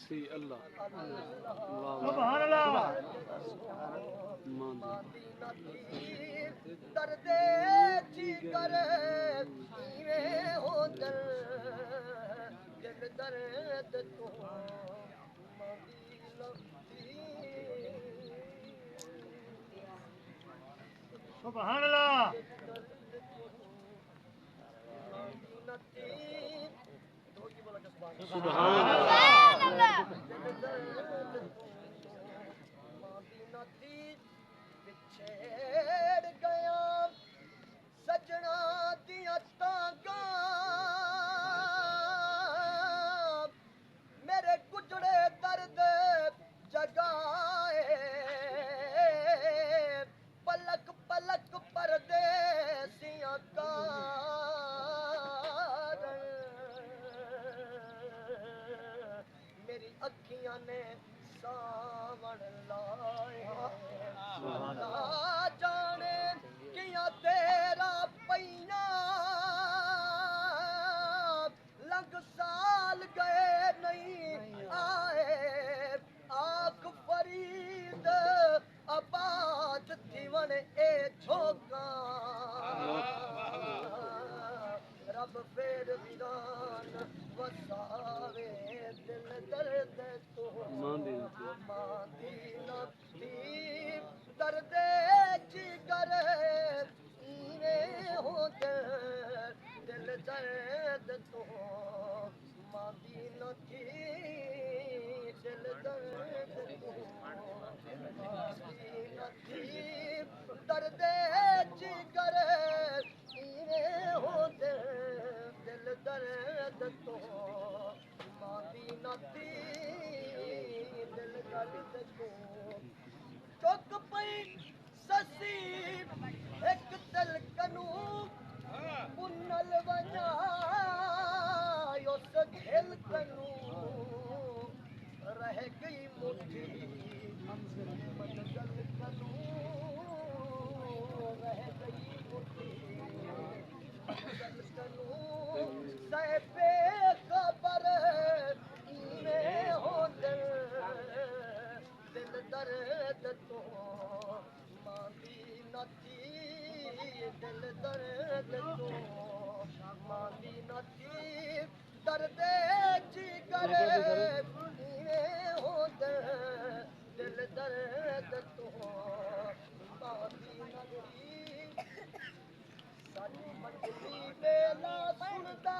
सी अल्लाह सुभान अल्लाह दर्दे जिगर इवें हो दिल दर्द तो सुभान अल्लाह सुभान पिछेड़ गया सजना दिया तांगा मेरे गुजरे दर्द जगाए पलक पलक परदेसियां का मेरी अखियां ने सावण लाया जाने किया तेरा पैया लग साल गए नहीं आए आख फरीद आबाद थी वन ए झोंका रब फेर वीरान वसावे दिल दर्द तो मांदी नथी दर्दे जिगर इवे हो दिल दर्द तो मांदी नथी दिल दर्द तो मांदी नथी दर्दे जिगर इवे हो दिल दर्द तो मांदी नथी दिल दर्द तो चुक पई ससी एक दिल कनू पुनल वञा उस दिल कनू रह गई मुठी मंगल कनू रह गई मुठी मंगल कनू सह बेखबर इवें हो दिल दर्द तो मांदी नथी दिल दर्द तो मांदी नथी दर्दे जिगर इवें हो दिल दर्द तो मांदी नथी साडी मंजली वेला सुनदा